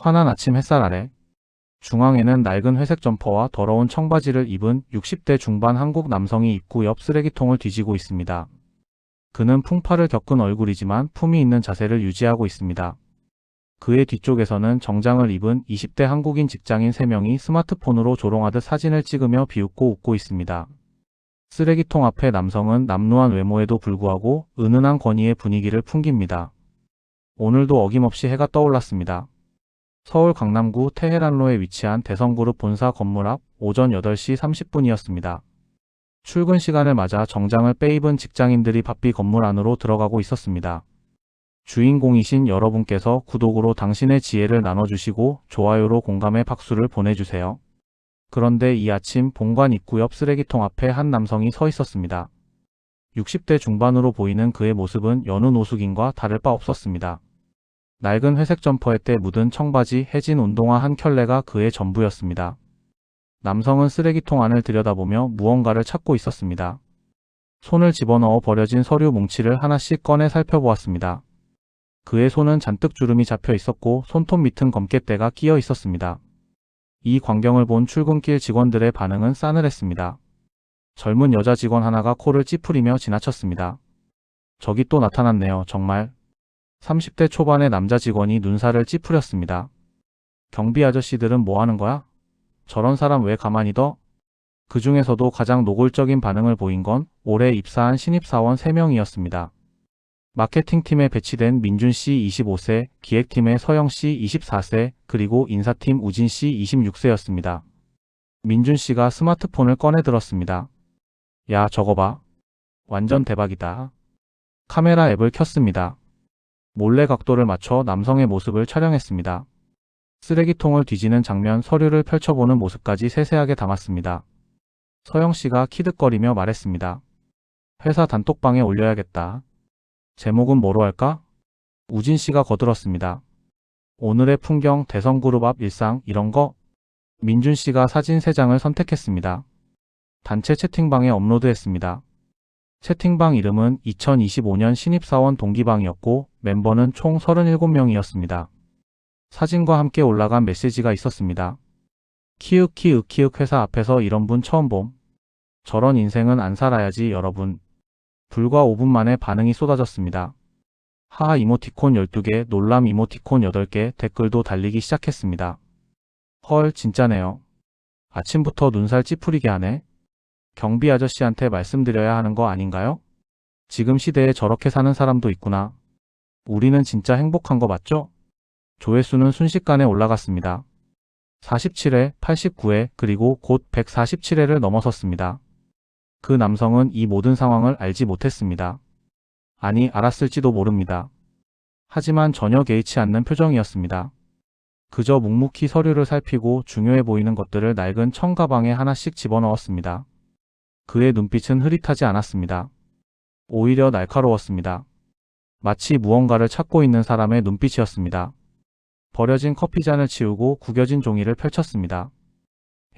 환한 아침 햇살 아래 중앙에는 낡은 회색 점퍼와 더러운 청바지를 입은 60대 중반 한국 남성이 입구 옆 쓰레기통을 뒤지고 있습니다. 그는 풍파를 겪은 얼굴이지만 품위 있는 자세를 유지하고 있습니다. 그의 뒤쪽에서는 정장을 입은 20대 한국인 직장인 3명이 스마트폰으로 조롱하듯 사진을 찍으며 비웃고 웃고 있습니다. 쓰레기통 앞의 남성은 남루한 외모에도 불구하고 은은한 권위의 분위기를 풍깁니다. 오늘도 어김없이 해가 떠올랐습니다. 서울 강남구 테헤란로에 위치한 대성그룹 본사 건물 앞 오전 8시 30분이었습니다. 출근 시간을 맞아 정장을 빼입은 직장인들이 바삐 건물 안으로 들어가고 있었습니다. 주인공이신 여러분께서 구독으로 당신의 지혜를 나눠주시고 좋아요로 공감의 박수를 보내주세요. 그런데 이 아침 본관 입구 옆 쓰레기통 앞에 한 남성이 서 있었습니다. 60대 중반으로 보이는 그의 모습은 여느 노숙인과 다를 바 없었습니다. 낡은 회색 점퍼에 때 묻은 청바지, 해진 운동화 한 켤레가 그의 전부였습니다. 남성은 쓰레기통 안을 들여다보며 무언가를 찾고 있었습니다. 손을 집어넣어 버려진 서류 뭉치를 하나씩 꺼내 살펴보았습니다. 그의 손은 잔뜩 주름이 잡혀 있었고 손톱 밑은 검게대가 끼어 있었습니다. 이 광경을 본 출근길 직원들의 반응은 싸늘했습니다. 젊은 여자 직원 하나가 코를 찌푸리며 지나쳤습니다. 저기 또 나타났네요, 정말. 30대 초반의 남자 직원이 눈살을 찌푸렸습니다. 경비 아저씨들은 뭐 하는 거야? 저런 사람 왜 가만히 둬? 그 중에서도 가장 노골적인 반응을 보인 건 올해 입사한 신입사원 3명이었습니다. 마케팅팀에 배치된 민준씨 25세, 기획팀의 서영씨 24세, 그리고 인사팀 우진씨 26세였습니다. 민준씨가 스마트폰을 꺼내 들었습니다. 야, 저거 봐. 완전 대박이다. 카메라 앱을 켰습니다. 몰래 각도를 맞춰 남성의 모습을 촬영했습니다. 쓰레기통을 뒤지는 장면, 서류를 펼쳐보는 모습까지 세세하게 담았습니다. 서영씨가 키득거리며 말했습니다. 회사 단톡방에 올려야겠다. 제목은 뭐로 할까? 우진씨가 거들었습니다. 오늘의 풍경, 대성그룹 앞 일상, 이런 거? 민준씨가 사진 3장을 선택했습니다. 단체 채팅방에 업로드했습니다. 채팅방 이름은 2025년 신입사원 동기방이었고 멤버는 총 37명이었습니다. 사진과 함께 올라간 메시지가 있었습니다. 키읔 회사 앞에서 이런 분 처음 봄. 저런 인생은 안 살아야지 여러분. 불과 5분 만에 반응이 쏟아졌습니다. 하하 이모티콘 12개, 놀람 이모티콘 8개, 댓글도 달리기 시작했습니다. 헐, 진짜네요. 아침부터 눈살 찌푸리게 하네. 경비 아저씨한테 말씀드려야 하는 거 아닌가요? 지금 시대에 저렇게 사는 사람도 있구나. 우리는 진짜 행복한 거 맞죠? 조회수는 순식간에 올라갔습니다. 47회, 89회, 그리고 곧 147회를 넘어섰습니다. 그 남성은 이 모든 상황을 알지 못했습니다. 아니, 알았을지도 모릅니다. 하지만 전혀 개의치 않는 표정이었습니다. 그저 묵묵히 서류를 살피고 중요해 보이는 것들을 낡은 청가방에 하나씩 집어넣었습니다. 그의 눈빛은 흐릿하지 않았습니다. 오히려 날카로웠습니다. 마치 무언가를 찾고 있는 사람의 눈빛이었습니다. 버려진 커피잔을 치우고 구겨진 종이를 펼쳤습니다.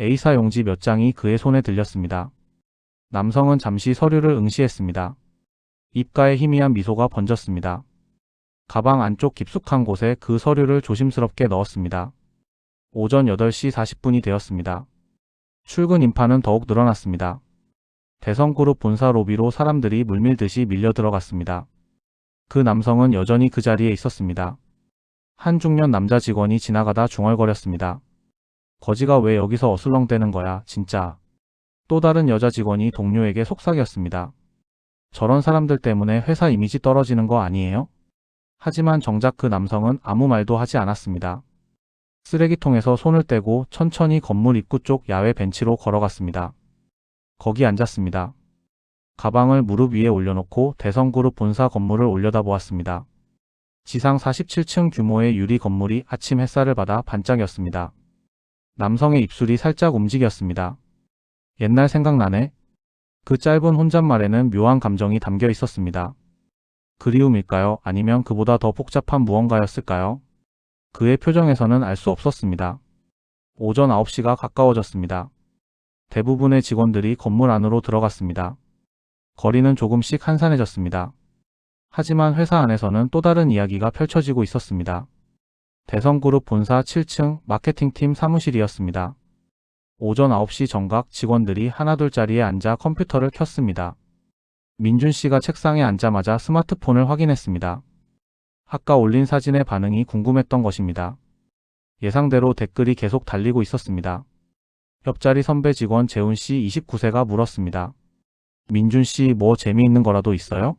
A사 용지 몇 장이 그의 손에 들렸습니다. 남성은 잠시 서류를 응시했습니다. 입가에 희미한 미소가 번졌습니다. 가방 안쪽 깊숙한 곳에 그 서류를 조심스럽게 넣었습니다. 오전 8시 40분이 되었습니다. 출근 인파는 더욱 늘어났습니다. 대성그룹 본사 로비로 사람들이 물밀듯이 밀려 들어갔습니다. 그 남성은 여전히 그 자리에 있었습니다. 한 중년 남자 직원이 지나가다 중얼거렸습니다. 거지가 왜 여기서 어슬렁대는 거야, 진짜. 또 다른 여자 직원이 동료에게 속삭였습니다. 저런 사람들 때문에 회사 이미지 떨어지는 거 아니에요? 하지만 정작 그 남성은 아무 말도 하지 않았습니다. 쓰레기통에서 손을 떼고 천천히 건물 입구 쪽 야외 벤치로 걸어갔습니다. 거기 앉았습니다. 가방을 무릎 위에 올려놓고 대성그룹 본사 건물을 올려다보았습니다. 지상 47층 규모의 유리 건물이 아침 햇살을 받아 반짝였습니다. 남성의 입술이 살짝 움직였습니다. 옛날 생각나네? 그 짧은 혼잣말에는 묘한 감정이 담겨 있었습니다. 그리움일까요? 아니면 그보다 더 복잡한 무언가였을까요? 그의 표정에서는 알 수 없었습니다. 오전 9시가 가까워졌습니다. 대부분의 직원들이 건물 안으로 들어갔습니다. 거리는 조금씩 한산해졌습니다. 하지만 회사 안에서는 또 다른 이야기가 펼쳐지고 있었습니다. 대성그룹 본사 7층 마케팅팀 사무실이었습니다. 오전 9시 정각 직원들이 하나둘 자리에 앉아 컴퓨터를 켰습니다. 민준 씨가 책상에 앉자마자 스마트폰을 확인했습니다. 아까 올린 사진의 반응이 궁금했던 것입니다. 예상대로 댓글이 계속 달리고 있었습니다. 옆자리 선배 직원 재훈 씨 29세가 물었습니다. 민준 씨 뭐 재미있는 거라도 있어요?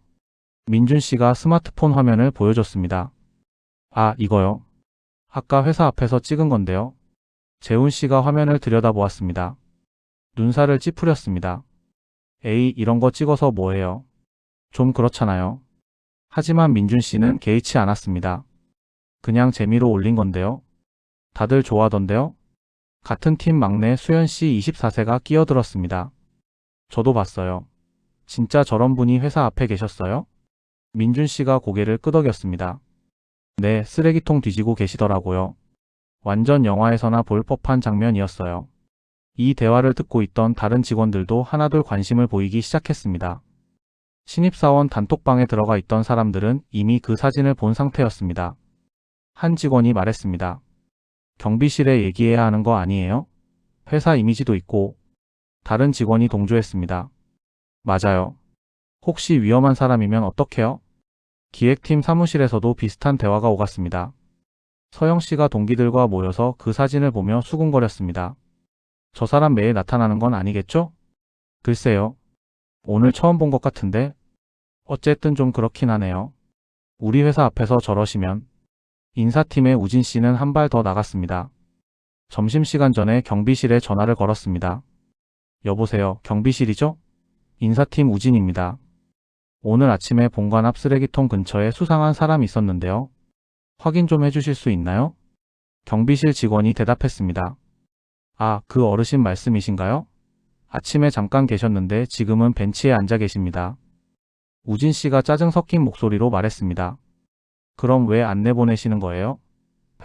민준 씨가 스마트폰 화면을 보여줬습니다. 아, 이거요. 아까 회사 앞에서 찍은 건데요. 재훈 씨가 화면을 들여다보았습니다. 눈살을 찌푸렸습니다. 에이, 이런 거 찍어서 뭐해요? 좀 그렇잖아요. 하지만 민준 씨는 개의치 않았습니다. 그냥 재미로 올린 건데요. 다들 좋아하던데요? 같은 팀 막내 수연 씨 24세가 끼어들었습니다. 저도 봤어요. 진짜 저런 분이 회사 앞에 계셨어요? 민준 씨가 고개를 끄덕였습니다. 네, 쓰레기통 뒤지고 계시더라고요. 완전 영화에서나 볼 법한 장면이었어요. 이 대화를 듣고 있던 다른 직원들도 하나둘 관심을 보이기 시작했습니다. 신입사원 단톡방에 들어가 있던 사람들은 이미 그 사진을 본 상태였습니다. 한 직원이 말했습니다. 경비실에 얘기해야 하는 거 아니에요? 회사 이미지도 있고. 다른 직원이 동조했습니다. 맞아요. 혹시 위험한 사람이면 어떡해요? 기획팀 사무실에서도 비슷한 대화가 오갔습니다. 서영 씨가 동기들과 모여서 그 사진을 보며 수군거렸습니다. 저 사람 매일 나타나는 건 아니겠죠? 글쎄요. 오늘 처음 본 것 같은데. 어쨌든 좀 그렇긴 하네요. 우리 회사 앞에서 저러시면. 인사팀의 우진 씨는 한 발 더 나갔습니다. 점심시간 전에 경비실에 전화를 걸었습니다. 여보세요, 경비실이죠? 인사팀 우진입니다. 오늘 아침에 본관 앞 쓰레기통 근처에 수상한 사람이 있었는데요. 확인 좀 해주실 수 있나요? 경비실 직원이 대답했습니다. 아, 그 어르신 말씀이신가요? 아침에 잠깐 계셨는데 지금은 벤치에 앉아 계십니다. 우진 씨가 짜증 섞인 목소리로 말했습니다. 그럼 왜 안 내보내시는 거예요?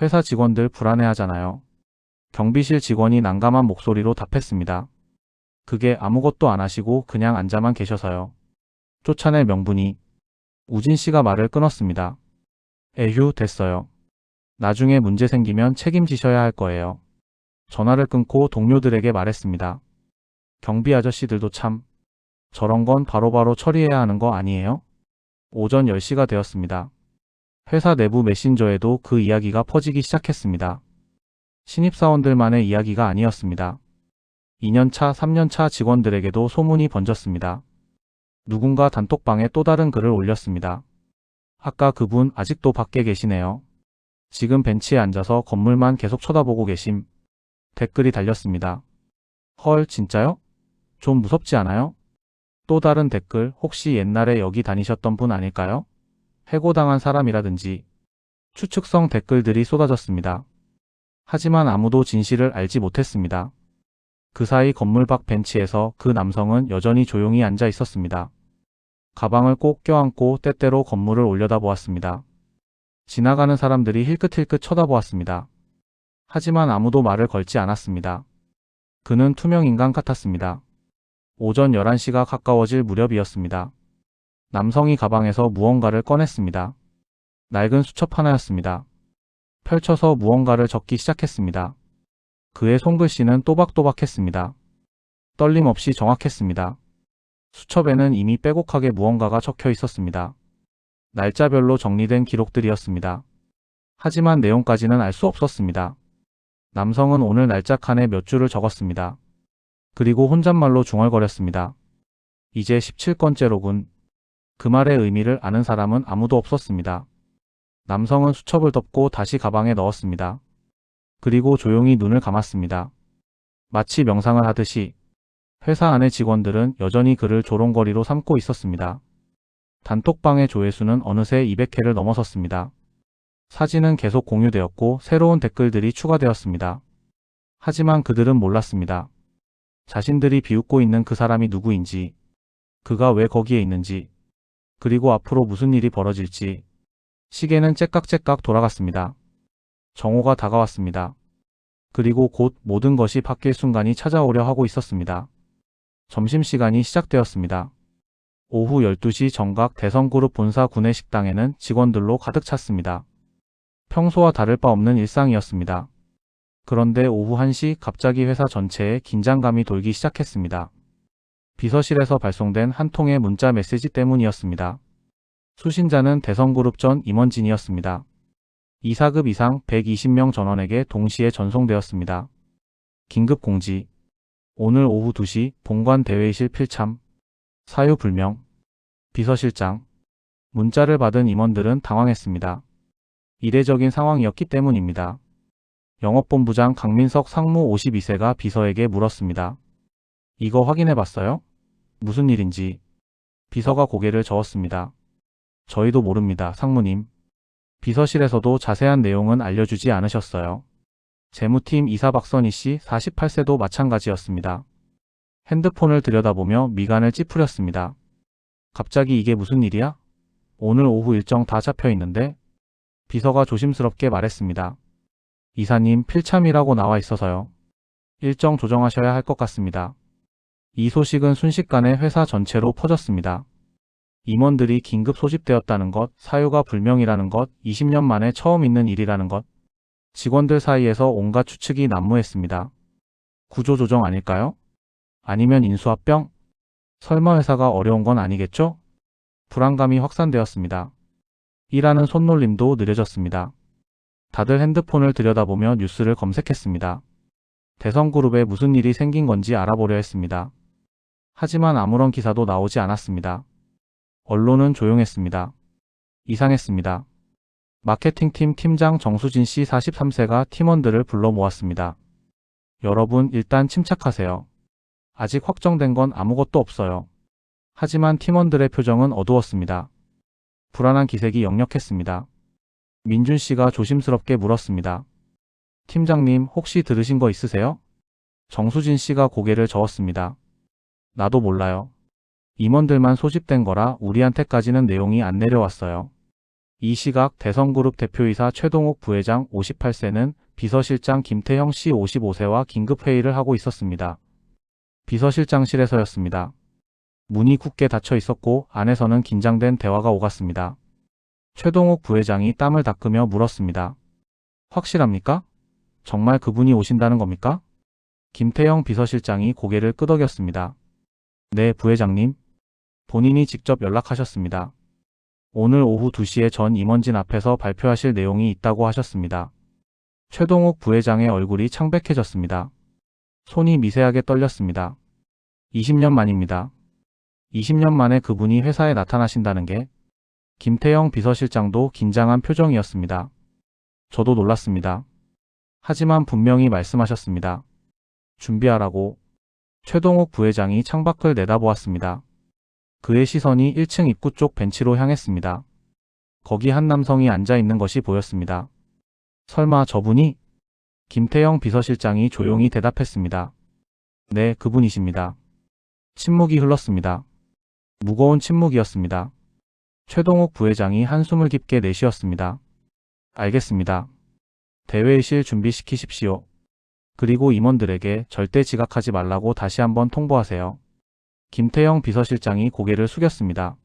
회사 직원들 불안해하잖아요. 경비실 직원이 난감한 목소리로 답했습니다. 그게 아무것도 안 하시고 그냥 앉아만 계셔서요. 쫓아낼 명분이. 우진 씨가 말을 끊었습니다. 에휴, 됐어요. 나중에 문제 생기면 책임지셔야 할 거예요. 전화를 끊고 동료들에게 말했습니다. 경비 아저씨들도 참. 저런 건 바로바로 처리해야 하는 거 아니에요? 오전 10시가 되었습니다. 회사 내부 메신저에도 그 이야기가 퍼지기 시작했습니다. 신입사원들만의 이야기가 아니었습니다. 2년차, 3년차 직원들에게도 소문이 번졌습니다. 누군가 단톡방에 또 다른 글을 올렸습니다. 아까 그분 아직도 밖에 계시네요. 지금 벤치에 앉아서 건물만 계속 쳐다보고 계심. 댓글이 달렸습니다. 헐, 진짜요? 좀 무섭지 않아요? 또 다른 댓글, 혹시 옛날에 여기 다니셨던 분 아닐까요? 해고당한 사람이라든지. 추측성 댓글들이 쏟아졌습니다. 하지만 아무도 진실을 알지 못했습니다. 그 사이 건물 밖 벤치에서 그 남성은 여전히 조용히 앉아 있었습니다. 가방을 꼭 껴안고 때때로 건물을 올려다보았습니다. 지나가는 사람들이 힐끗힐끗 쳐다보았습니다. 하지만 아무도 말을 걸지 않았습니다. 그는 투명 인간 같았습니다. 오전 11시가 가까워질 무렵이었습니다. 남성이 가방에서 무언가를 꺼냈습니다. 낡은 수첩 하나였습니다. 펼쳐서 무언가를 적기 시작했습니다. 그의 손글씨는 또박또박했습니다. 떨림 없이 정확했습니다. 수첩에는 이미 빼곡하게 무언가가 적혀 있었습니다. 날짜별로 정리된 기록들이었습니다. 하지만 내용까지는 알 수 없었습니다. 남성은 오늘 날짜 칸에 몇 줄을 적었습니다. 그리고 혼잣말로 중얼거렸습니다. 이제 17건째로군. 그 말의 의미를 아는 사람은 아무도 없었습니다. 남성은 수첩을 덮고 다시 가방에 넣었습니다. 그리고 조용히 눈을 감았습니다. 마치 명상을 하듯이. 회사 안의 직원들은 여전히 그를 조롱거리로 삼고 있었습니다. 단톡방의 조회수는 어느새 200회를 넘어섰습니다. 사진은 계속 공유되었고 새로운 댓글들이 추가되었습니다. 하지만 그들은 몰랐습니다. 자신들이 비웃고 있는 그 사람이 누구인지, 그가 왜 거기에 있는지, 그리고 앞으로 무슨 일이 벌어질지. 시계는 째깍째깍 돌아갔습니다. 정오가 다가왔습니다. 그리고 곧 모든 것이 바뀔 순간이 찾아오려 하고 있었습니다. 점심시간이 시작되었습니다. 오후 12시 정각 대성그룹 본사 구내식당에는 직원들로 가득 찼습니다. 평소와 다를 바 없는 일상이었습니다. 그런데 오후 1시 갑자기 회사 전체에 긴장감이 돌기 시작했습니다. 비서실에서 발송된 한 통의 문자 메시지 때문이었습니다. 수신자는 대성그룹 전 임원진이었습니다. 이사급 이상 120명 전원에게 동시에 전송되었습니다. 긴급 공지. 오늘 오후 2시 본관 대회의실 필참. 사유 불명. 비서실장. 문자를 받은 임원들은 당황했습니다. 이례적인 상황이었기 때문입니다. 영업본부장 강민석 상무 52세가 비서에게 물었습니다. 이거 확인해 봤어요? 무슨 일인지. 비서가 고개를 저었습니다. 저희도 모릅니다, 상무님. 비서실에서도 자세한 내용은 알려주지 않으셨어요. 재무팀 이사 박선희 씨 48세도 마찬가지였습니다. 핸드폰을 들여다보며 미간을 찌푸렸습니다. 갑자기 이게 무슨 일이야? 오늘 오후 일정 다 잡혀 있는데? 비서가 조심스럽게 말했습니다. 이사님 필참이라고 나와 있어서요. 일정 조정하셔야 할 것 같습니다. 이 소식은 순식간에 회사 전체로 퍼졌습니다. 임원들이 긴급 소집되었다는 것, 사유가 불명이라는 것, 20년 만에 처음 있는 일이라는 것, 직원들 사이에서 온갖 추측이 난무했습니다. 구조조정 아닐까요? 아니면 인수합병? 설마 회사가 어려운 건 아니겠죠? 불안감이 확산되었습니다. 일하는 손놀림도 느려졌습니다. 다들 핸드폰을 들여다보며 뉴스를 검색했습니다. 대성그룹에 무슨 일이 생긴 건지 알아보려 했습니다. 하지만 아무런 기사도 나오지 않았습니다. 언론은 조용했습니다. 이상했습니다. 마케팅팀 팀장 정수진 씨 43세가 팀원들을 불러 모았습니다. 여러분 일단 침착하세요. 아직 확정된 건 아무것도 없어요. 하지만 팀원들의 표정은 어두웠습니다. 불안한 기색이 역력했습니다. 민준 씨가 조심스럽게 물었습니다. 팀장님 혹시 들으신 거 있으세요? 정수진 씨가 고개를 저었습니다. 나도 몰라요. 임원들만 소집된 거라 우리한테까지는 내용이 안 내려왔어요. 이 시각 대성그룹 대표이사 최동욱 부회장 58세는 비서실장 김태형 씨 55세와 긴급회의를 하고 있었습니다. 비서실장실에서였습니다. 문이 굳게 닫혀 있었고 안에서는 긴장된 대화가 오갔습니다. 최동욱 부회장이 땀을 닦으며 물었습니다. 확실합니까? 정말 그분이 오신다는 겁니까? 김태형 비서실장이 고개를 끄덕였습니다. 네, 부회장님. 본인이 직접 연락하셨습니다. 오늘 오후 2시에 전 임원진 앞에서 발표하실 내용이 있다고 하셨습니다. 최동욱 부회장의 얼굴이 창백해졌습니다. 손이 미세하게 떨렸습니다. 20년 만입니다. 20년 만에 그분이 회사에 나타나신다는 게. 김태형 비서실장도 긴장한 표정이었습니다. 저도 놀랐습니다. 하지만 분명히 말씀하셨습니다. 준비하라고. 최동욱 부회장이 창밖을 내다보았습니다. 그의 시선이 1층 입구 쪽 벤치로 향했습니다. 거기 한 남성이 앉아 있는 것이 보였습니다. 설마 저분이? 김태형 비서실장이 조용히 대답했습니다. 네, 그분이십니다. 침묵이 흘렀습니다. 무거운 침묵이었습니다. 최동욱 부회장이 한숨을 깊게 내쉬었습니다. 알겠습니다. 대회의실 준비시키십시오. 그리고 임원들에게 절대 지각하지 말라고 다시 한번 통보하세요. 김태형 비서실장이 고개를 숙였습니다.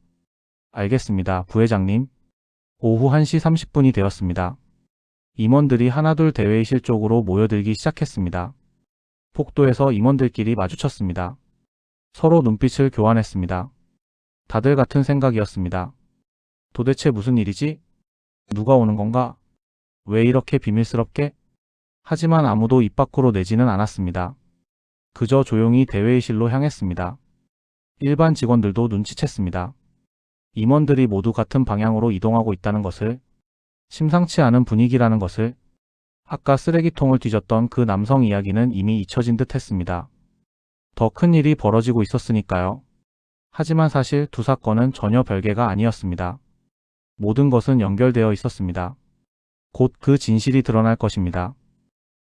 알겠습니다, 부회장님. 오후 1시 30분이 되었습니다. 임원들이 하나둘 대회의실 쪽으로 모여들기 시작했습니다. 복도에서 임원들끼리 마주쳤습니다. 서로 눈빛을 교환했습니다. 다들 같은 생각이었습니다. 도대체 무슨 일이지? 누가 오는 건가? 왜 이렇게 비밀스럽게? 하지만 아무도 입 밖으로 내지는 않았습니다. 그저 조용히 대회의실로 향했습니다. 일반 직원들도 눈치챘습니다. 임원들이 모두 같은 방향으로 이동하고 있다는 것을, 심상치 않은 분위기라는 것을, 아까 쓰레기통을 뒤졌던 그 남성 이야기는 이미 잊혀진 듯 했습니다. 더 큰 일이 벌어지고 있었으니까요. 하지만 사실 두 사건은 전혀 별개가 아니었습니다. 모든 것은 연결되어 있었습니다. 곧 그 진실이 드러날 것입니다.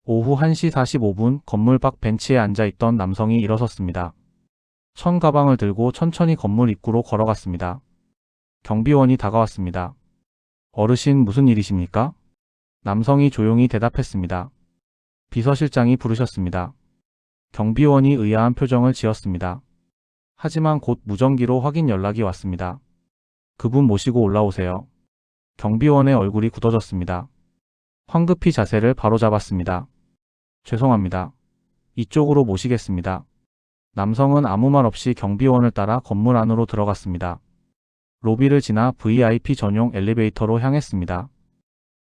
오후 1시 45분 건물 밖 벤치에 앉아있던 남성이 일어섰습니다. 천 가방을 들고 천천히 건물 입구로 걸어갔습니다. 경비원이 다가왔습니다. 어르신 무슨 일이십니까? 남성이 조용히 대답했습니다. 비서실장이 부르셨습니다. 경비원이 의아한 표정을 지었습니다. 하지만 곧 무전기로 확인 연락이 왔습니다. 그분 모시고 올라오세요. 경비원의 얼굴이 굳어졌습니다. 황급히 자세를 바로잡았습니다. 죄송합니다. 이쪽으로 모시겠습니다. 남성은 아무 말 없이 경비원을 따라 건물 안으로 들어갔습니다. 로비를 지나 VIP 전용 엘리베이터로 향했습니다.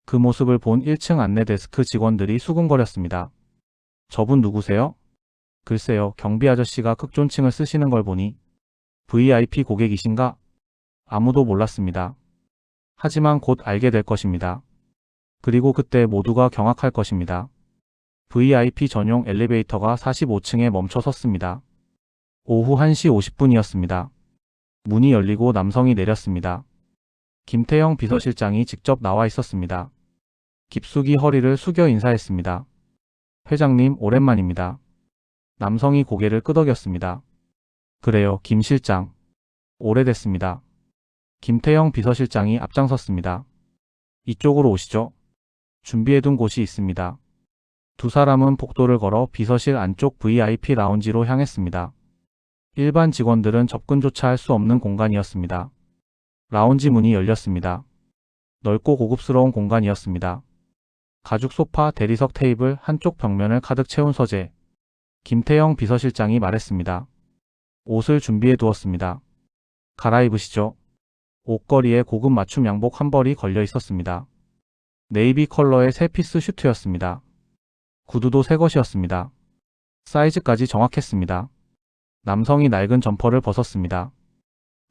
그 모습을 본 1층 안내 데스크 직원들이 수군거렸습니다. 저분 누구세요? 글쎄요, 경비 아저씨가 극존칭을 쓰시는 걸 보니 VIP 고객이신가? 아무도 몰랐습니다. 하지만 곧 알게 될 것입니다. 그리고 그때 모두가 경악할 것입니다. VIP 전용 엘리베이터가 45층에 멈춰 섰습니다. 오후 1시 50분이었습니다. 문이 열리고 남성이 내렸습니다. 김태형 비서실장이 직접 나와 있었습니다. 깊숙이 허리를 숙여 인사했습니다. 회장님, 오랜만입니다. 남성이 고개를 끄덕였습니다. 그래요, 김 실장. 오래됐습니다. 김태형 비서실장이 앞장섰습니다. 이쪽으로 오시죠. 준비해둔 곳이 있습니다. 두 사람은 복도를 걸어 비서실 안쪽 VIP 라운지로 향했습니다. 일반 직원들은 접근조차 할 수 없는 공간이었습니다. 라운지 문이 열렸습니다. 넓고 고급스러운 공간이었습니다. 가죽 소파, 대리석 테이블, 한쪽 벽면을 가득 채운 서재. 김태형 비서실장이 말했습니다. 옷을 준비해 두었습니다. 갈아입으시죠. 옷걸이에 고급 맞춤 양복 한 벌이 걸려 있었습니다. 네이비 컬러의 새 피스 슈트였습니다. 구두도 새 것이었습니다. 사이즈까지 정확했습니다. 남성이 낡은 점퍼를 벗었습니다.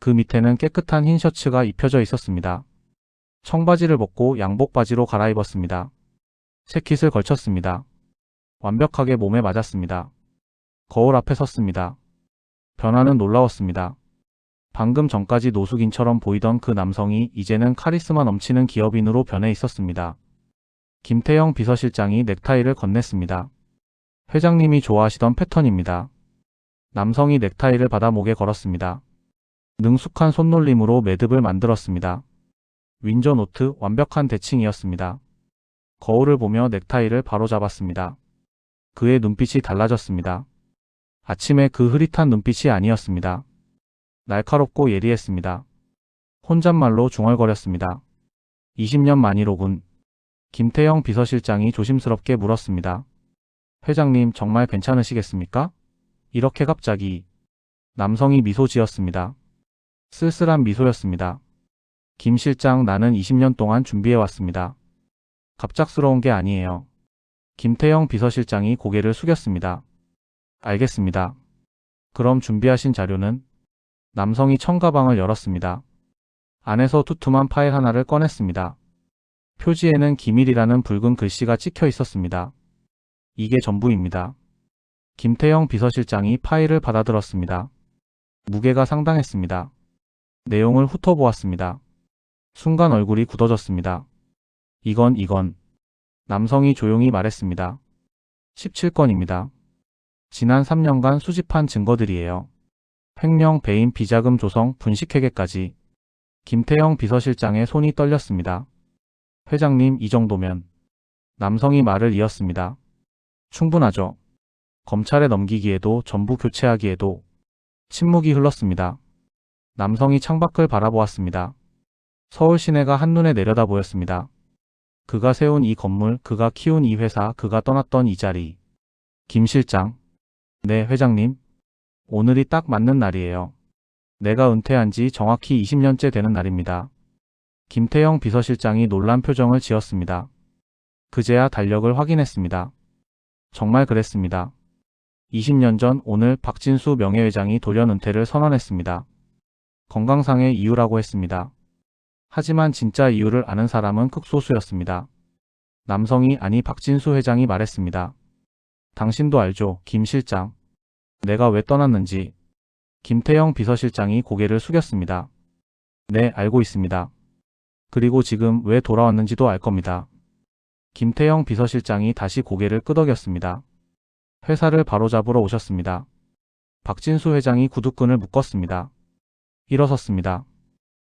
그 밑에는 깨끗한 흰 셔츠가 입혀져 있었습니다. 청바지를 벗고 양복 바지로 갈아입었습니다. 재킷을 걸쳤습니다. 완벽하게 몸에 맞았습니다. 거울 앞에 섰습니다. 변화는 놀라웠습니다. 방금 전까지 노숙인처럼 보이던 그 남성이 이제는 카리스마 넘치는 기업인으로 변해 있었습니다. 김태형 비서실장이 넥타이를 건넸습니다. 회장님이 좋아하시던 패턴입니다. 남성이 넥타이를 받아 목에 걸었습니다. 능숙한 손놀림으로 매듭을 만들었습니다. 윈저 노트, 완벽한 대칭이었습니다. 거울을 보며 넥타이를 바로잡았습니다. 그의 눈빛이 달라졌습니다. 아침에 그 흐릿한 눈빛이 아니었습니다. 날카롭고 예리했습니다. 혼잣말로 중얼거렸습니다. 20년 만이로군. 김태형 비서실장이 조심스럽게 물었습니다. 회장님, 정말 괜찮으시겠습니까? 이렇게 갑자기. 남성이 미소 지었습니다. 쓸쓸한 미소였습니다. 김 실장, 나는 20년 동안 준비해왔습니다. 갑작스러운 게 아니에요. 김태형 비서실장이 고개를 숙였습니다. 알겠습니다. 그럼 준비하신 자료는? 남성이 청가방을 열었습니다. 안에서 두툼한 파일 하나를 꺼냈습니다. 표지에는 기밀이라는 붉은 글씨가 찍혀 있었습니다. 이게 전부입니다. 김태형 비서실장이 파일을 받아들었습니다. 무게가 상당했습니다. 내용을 훑어보았습니다. 순간 얼굴이 굳어졌습니다. 이건. 남성이 조용히 말했습니다. 17건입니다. 지난 3년간 수집한 증거들이에요. 횡령, 배임, 비자금 조성, 분식회계까지. 김태형 비서실장의 손이 떨렸습니다. 회장님, 이 정도면. 남성이 말을 이었습니다. 충분하죠. 검찰에 넘기기에도, 전부 교체하기에도. 침묵이 흘렀습니다. 남성이 창밖을 바라보았습니다. 서울 시내가 한눈에 내려다 보였습니다. 그가 세운 이 건물, 그가 키운 이 회사, 그가 떠났던 이 자리. 김 실장. 네, 회장님. 오늘이 딱 맞는 날이에요. 내가 은퇴한 지 정확히 20년째 되는 날입니다. 김태형 비서실장이 놀란 표정을 지었습니다. 그제야 달력을 확인했습니다. 정말 그랬습니다. 20년 전 오늘 박진수 명예회장이 돌연 은퇴를 선언했습니다. 건강상의 이유라고 했습니다. 하지만 진짜 이유를 아는 사람은 극소수였습니다. 남성이, 아니 박진수 회장이 말했습니다. 당신도 알죠, 김 실장. 내가 왜 떠났는지. 김태형 비서실장이 고개를 숙였습니다. 네, 알고 있습니다. 그리고 지금 왜 돌아왔는지도 알 겁니다. 김태형 비서실장이 다시 고개를 끄덕였습니다. 회사를 바로잡으러 오셨습니다. 박진수 회장이 구두끈을 묶었습니다. 일어섰습니다.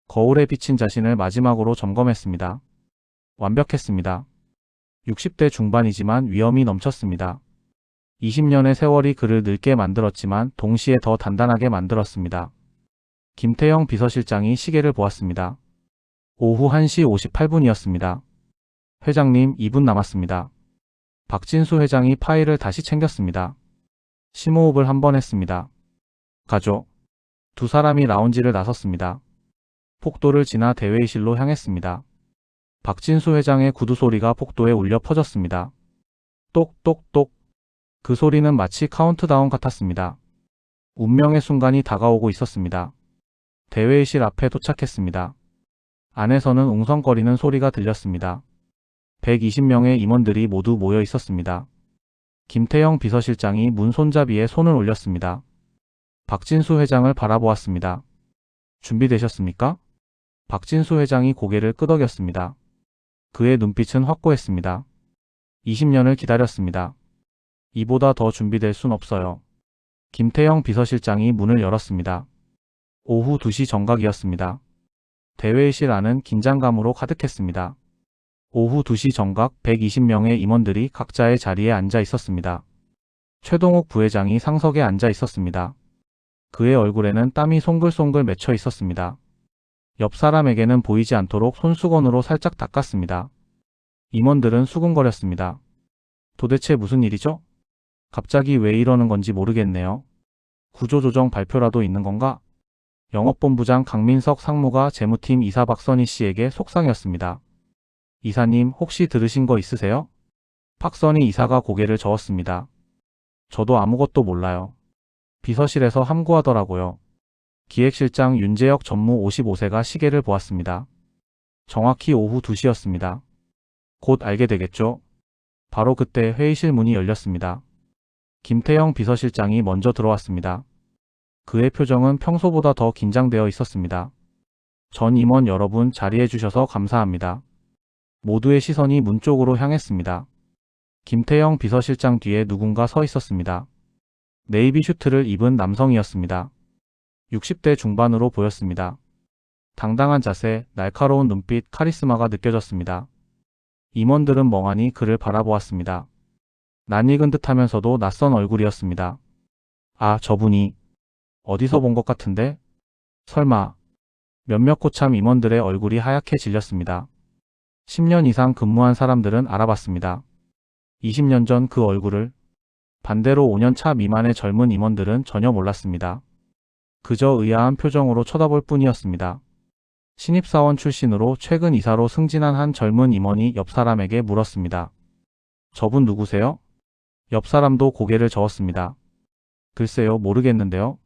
거울에 비친 자신을 마지막으로 점검했습니다. 완벽했습니다. 60대 중반이지만 위엄이 넘쳤습니다. 20년의 세월이 그를 늙게 만들었지만 동시에 더 단단하게 만들었습니다. 김태형 비서실장이 시계를 보았습니다. 오후 1시 58분이었습니다. 회장님, 2분 남았습니다. 박진수 회장이 파일을 다시 챙겼습니다. 심호흡을 한 번 했습니다. 가죠. 두 사람이 라운지를 나섰습니다. 폭도를 지나 대회의실로 향했습니다. 박진수 회장의 구두 소리가 폭도에 울려 퍼졌습니다. 똑똑똑. 그 소리는 마치 카운트다운 같았습니다. 운명의 순간이 다가오고 있었습니다. 대회의실 앞에 도착했습니다. 안에서는 웅성거리는 소리가 들렸습니다. 120명의 임원들이 모두 모여 있었습니다. 김태형 비서실장이 문 손잡이에 손을 올렸습니다. 박진수 회장을 바라보았습니다. 준비되셨습니까? 박진수 회장이 고개를 끄덕였습니다. 그의 눈빛은 확고했습니다. 20년을 기다렸습니다. 이보다 더 준비될 순 없어요. 김태형 비서실장이 문을 열었습니다. 오후 2시 정각이었습니다. 대회의실 안은 긴장감으로 가득했습니다. 오후 2시 정각 120명의 임원들이 각자의 자리에 앉아 있었습니다. 최동욱 부회장이 상석에 앉아 있었습니다. 그의 얼굴에는 땀이 송글송글 맺혀 있었습니다. 옆 사람에게는 보이지 않도록 손수건으로 살짝 닦았습니다. 임원들은 수군거렸습니다. 도대체 무슨 일이죠? 갑자기 왜 이러는 건지 모르겠네요. 구조조정 발표라도 있는 건가? 영업본부장 강민석 상무가 재무팀 이사 박선희 씨에게 속상이었습니다. 이사님, 혹시 들으신 거 있으세요? 박선희 이사가 고개를 저었습니다. 저도 아무것도 몰라요. 비서실에서 함구하더라고요. 기획실장 윤재혁 전무 55세가 시계를 보았습니다. 정확히 오후 2시였습니다. 곧 알게 되겠죠? 바로 그때 회의실 문이 열렸습니다. 김태형 비서실장이 먼저 들어왔습니다. 그의 표정은 평소보다 더 긴장되어 있었습니다. 전 임원 여러분, 자리해 주셔서 감사합니다. 모두의 시선이 문 쪽으로 향했습니다. 김태형 비서실장 뒤에 누군가 서 있었습니다. 네이비 슈트를 입은 남성이었습니다. 60대 중반으로 보였습니다. 당당한 자세, 날카로운 눈빛, 카리스마가 느껴졌습니다. 임원들은 멍하니 그를 바라보았습니다. 낯익은 듯하면서도 낯선 얼굴이었습니다. 아, 저분이 어디서 본 것 같은데? 설마. 몇몇 고참 임원들의 얼굴이 하얗게 질렸습니다. 10년 이상 근무한 사람들은 알아봤습니다. 20년 전 그 얼굴을. 반대로 5년 차 미만의 젊은 임원들은 전혀 몰랐습니다. 그저 의아한 표정으로 쳐다볼 뿐이었습니다. 신입사원 출신으로 최근 이사로 승진한 한 젊은 임원이 옆 사람에게 물었습니다. 저분 누구세요? 옆 사람도 고개를 저었습니다. 글쎄요, 모르겠는데요.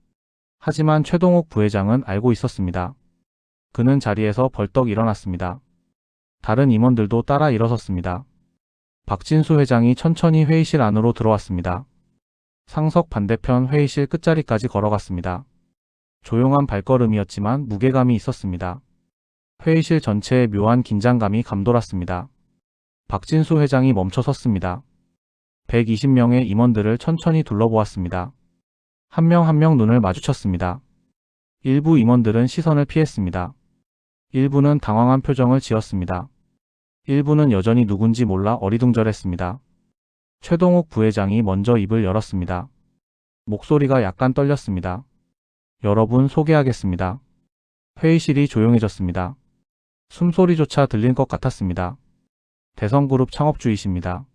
하지만 최동욱 부회장은 알고 있었습니다. 그는 자리에서 벌떡 일어났습니다. 다른 임원들도 따라 일어섰습니다. 박진수 회장이 천천히 회의실 안으로 들어왔습니다. 상석 반대편 회의실 끝자리까지 걸어갔습니다. 조용한 발걸음이었지만 무게감이 있었습니다. 회의실 전체에 묘한 긴장감이 감돌았습니다. 박진수 회장이 멈춰 섰습니다. 120명의 임원들을 천천히 둘러보았습니다. 한 명 한 명 눈을 마주쳤습니다. 일부 임원들은 시선을 피했습니다. 일부는 당황한 표정을 지었습니다. 일부는 여전히 누군지 몰라 어리둥절했습니다. 최동욱 부회장이 먼저 입을 열었습니다. 목소리가 약간 떨렸습니다. 여러분, 소개하겠습니다. 회의실이 조용해졌습니다. 숨소리조차 들릴 것 같았습니다. 대성그룹 창업주이십니다.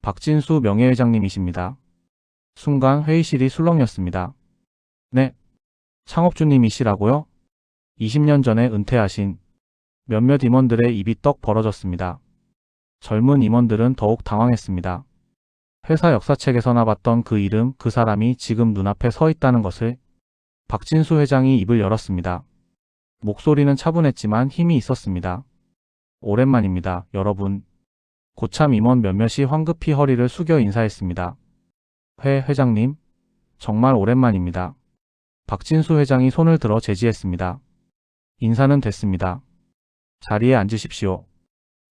박진수 명예회장님이십니다. 순간 회의실이 술렁였습니다. 네, 창업주님이시라고요? 20년 전에 은퇴하신. 몇몇 임원들의 입이 떡 벌어졌습니다. 젊은 임원들은 더욱 당황했습니다. 회사 역사책에서나 봤던 그 이름, 그 사람이 지금 눈앞에 서 있다는 것을. 박진수 회장이 입을 열었습니다. 목소리는 차분했지만 힘이 있었습니다. 오랜만입니다, 여러분. 고참 임원 몇몇이 황급히 허리를 숙여 인사했습니다. 회장님, 정말 오랜만입니다. 박진수 회장이 손을 들어 제지했습니다. 인사는 됐습니다. 자리에 앉으십시오.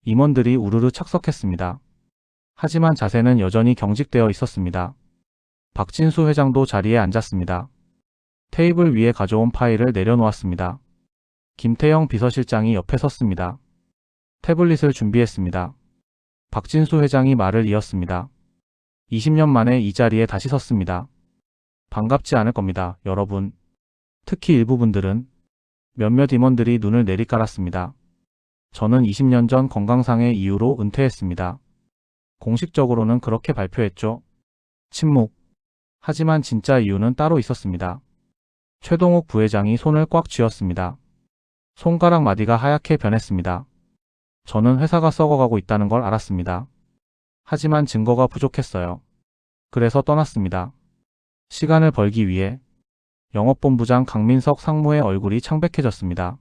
임원들이 우르르 착석했습니다. 하지만 자세는 여전히 경직되어 있었습니다. 박진수 회장도 자리에 앉았습니다. 테이블 위에 가져온 파일을 내려놓았습니다. 김태형 비서실장이 옆에 섰습니다. 태블릿을 준비했습니다. 박진수 회장이 말을 이었습니다. 20년 만에 이 자리에 다시 섰습니다. 반갑지 않을 겁니다, 여러분. 특히 일부 분들은. 몇몇 임원들이 눈을 내리깔았습니다. 저는 20년 전 건강상의 이유로 은퇴했습니다. 공식적으로는 그렇게 발표했죠. 침묵. 하지만 진짜 이유는 따로 있었습니다. 최동욱 부회장이 손을 꽉 쥐었습니다. 손가락 마디가 하얗게 변했습니다. 저는 회사가 썩어가고 있다는 걸 알았습니다. 하지만 증거가 부족했어요. 그래서 떠났습니다. 시간을 벌기 위해. 영업본부장 강민석 상무의 얼굴이 창백해졌습니다.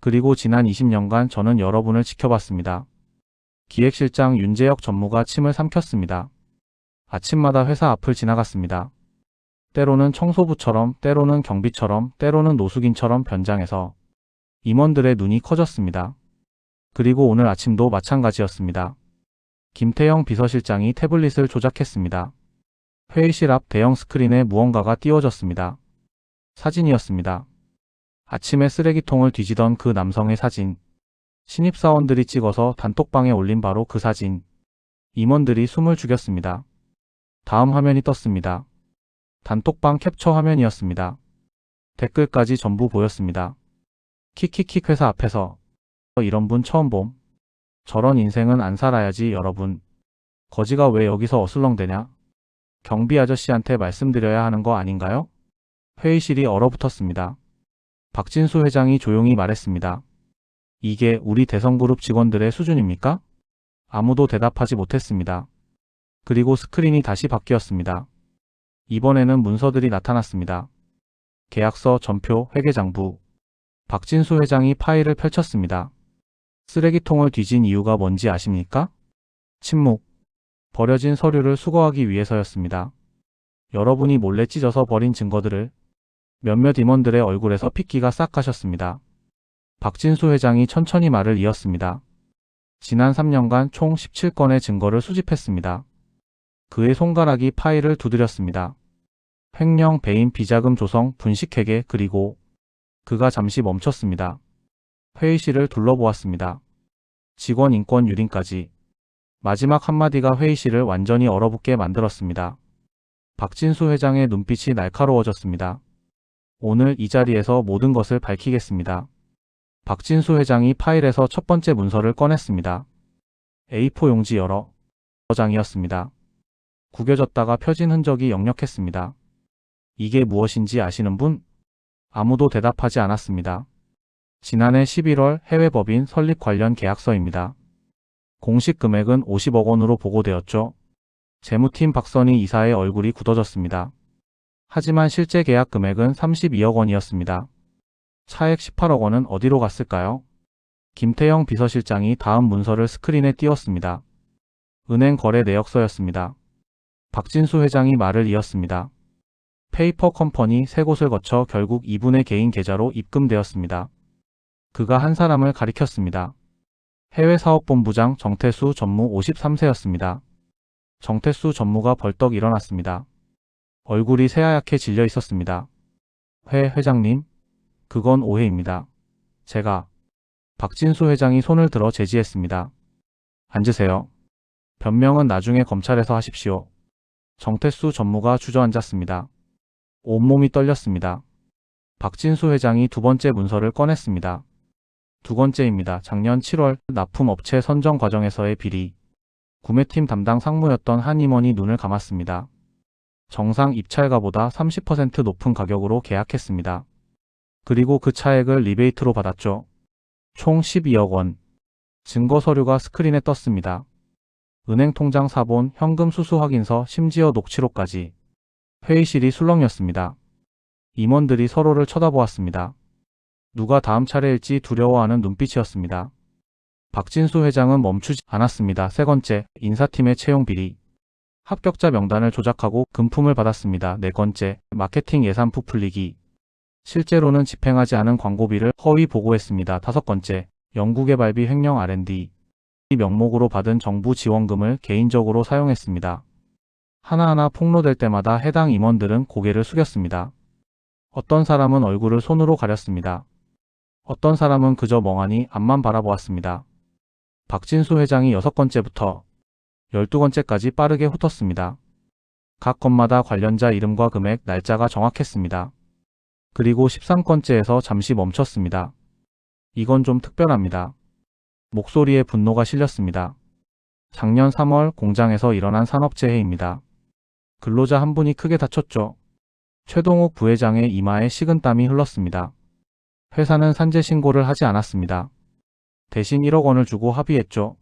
그리고 지난 20년간 저는 여러분을 지켜봤습니다. 기획실장 윤재혁 전무가 침을 삼켰습니다. 아침마다 회사 앞을 지나갔습니다. 때로는 청소부처럼, 때로는 경비처럼, 때로는 노숙인처럼 변장해서 임원들의 눈이 커졌습니다. 그리고 오늘 아침도 마찬가지였습니다. 김태형 비서실장이 태블릿을 조작했습니다. 회의실 앞 대형 스크린에 무언가가 띄워졌습니다. 사진이었습니다. 아침에 쓰레기통을 뒤지던 그 남성의 사진. 신입사원들이 찍어서 단톡방에 올린 바로 그 사진. 임원들이 숨을 죽였습니다. 다음 화면이 떴습니다. 단톡방 캡처 화면이었습니다. 댓글까지 전부 보였습니다. 킥킥킥 회사 앞에서 이런 분 처음 봄. 저런 인생은 안 살아야지 여러분. 거지가 왜 여기서 어슬렁대냐? 경비 아저씨한테 말씀드려야 하는 거 아닌가요? 회의실이 얼어붙었습니다. 박진수 회장이 조용히 말했습니다. 이게 우리 대성그룹 직원들의 수준입니까? 아무도 대답하지 못했습니다. 그리고 스크린이 다시 바뀌었습니다. 이번에는 문서들이 나타났습니다. 계약서, 전표, 회계장부. 박진수 회장이 파일을 펼쳤습니다. 쓰레기통을 뒤진 이유가 뭔지 아십니까? 침묵. 버려진 서류를 수거하기 위해서였습니다. 여러분이 몰래 찢어서 버린 증거들을. 몇몇 임원들의 얼굴에서 핏기가 싹 가셨습니다. 박진수 회장이 천천히 말을 이었습니다. 지난 3년간 총 17건의 증거를 수집했습니다. 그의 손가락이 파일을 두드렸습니다. 횡령, 배임, 비자금 조성, 분식회계, 그리고 그가 잠시 멈췄습니다. 회의실을 둘러보았습니다. 직원 인권 유린까지. 마지막 한마디가 회의실을 완전히 얼어붙게 만들었습니다. 박진수 회장의 눈빛이 날카로워졌습니다. 오늘 이 자리에서 모든 것을 밝히겠습니다. 박진수 회장이 파일에서 첫 번째 문서를 꺼냈습니다. A4 용지 여러 장이었습니다. 구겨졌다가 펴진 흔적이 역력했습니다. 이게 무엇인지 아시는 분? 아무도 대답하지 않았습니다. 지난해 11월 해외법인 설립 관련 계약서입니다. 공식 금액은 50억 원으로 보고되었죠. 재무팀 박선희 이사의 얼굴이 굳어졌습니다. 하지만 실제 계약 금액은 32억 원이었습니다. 차액 18억 원은 어디로 갔을까요? 김태형 비서실장이 다음 문서를 스크린에 띄웠습니다. 은행 거래 내역서였습니다. 박진수 회장이 말을 이었습니다. 페이퍼 컴퍼니 세 곳을 거쳐 결국 이분의 개인 계좌로 입금되었습니다. 그가 한 사람을 가리켰습니다. 해외사업본부장 정태수 전무 53세였습니다. 정태수 전무가 벌떡 일어났습니다. 얼굴이 새하얗게 질려 있었습니다. 회장님, 그건 오해입니다. 제가. 박진수 회장이 손을 들어 제지했습니다. 앉으세요. 변명은 나중에 검찰에서 하십시오. 정태수 전무가 주저앉았습니다. 온몸이 떨렸습니다. 박진수 회장이 두 번째 문서를 꺼냈습니다. 두 번째입니다. 작년 7월 납품업체 선정 과정에서의 비리. 구매팀 담당 상무였던 한 임원이 눈을 감았습니다. 정상 입찰가보다 30% 높은 가격으로 계약했습니다. 그리고 그 차액을 리베이트로 받았죠. 총 12억 원. 증거 서류가 스크린에 떴습니다. 은행 통장 사본, 현금 수수 확인서, 심지어 녹취록까지. 회의실이 술렁였습니다. 임원들이 서로를 쳐다보았습니다. 누가 다음 차례일지 두려워하는 눈빛이었습니다. 박진수 회장은 멈추지 않았습니다. 세 번째, 인사팀의 채용 비리. 합격자 명단을 조작하고 금품을 받았습니다. 네 번째, 마케팅 예산 부풀리기. 실제로는 집행하지 않은 광고비를 허위 보고했습니다. 다섯 번째, 연구개발비 횡령 R&D. 이 명목으로 받은 정부 지원금을 개인적으로 사용했습니다. 하나하나 폭로될 때마다 해당 임원들은 고개를 숙였습니다. 어떤 사람은 얼굴을 손으로 가렸습니다. 어떤 사람은 그저 멍하니 앞만 바라보았습니다. 박진수 회장이 6건째부터 12건째까지 빠르게 훑었습니다. 각 건마다 관련자 이름과 금액, 날짜가 정확했습니다. 그리고 13건째에서 잠시 멈췄습니다. 이건 좀 특별합니다. 목소리에 분노가 실렸습니다. 작년 3월 공장에서 일어난 산업재해입니다. 근로자 한 분이 크게 다쳤죠. 최동욱 부회장의 이마에 식은땀이 흘렀습니다. 회사는 산재 신고를 하지 않았습니다. 대신 1억 원을 주고 합의했죠.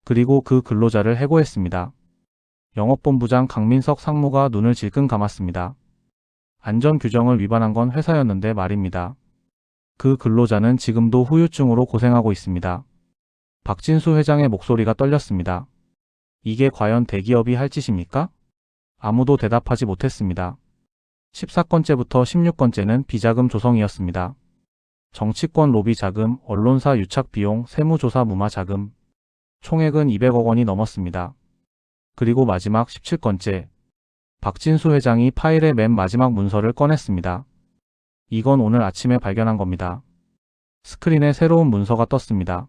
그리고 그 근로자를 해고했습니다. 영업본부장 강민석 상무가 눈을 질끈 감았습니다. 안전규정을 위반한 건 회사였는데 말입니다. 그 근로자는 지금도 후유증으로 고생하고 있습니다. 박진수 회장의 목소리가 떨렸습니다. 이게 과연 대기업이 할 짓입니까? 아무도 대답하지 못했습니다. 14건째부터 16건째는 비자금 조성이었습니다. 정치권 로비 자금, 언론사 유착 비용, 세무조사 무마 자금. 총액은 200억 원이 넘었습니다. 그리고 마지막 17건째. 박진수 회장이 파일의 맨 마지막 문서를 꺼냈습니다. 이건 오늘 아침에 발견한 겁니다. 스크린에 새로운 문서가 떴습니다.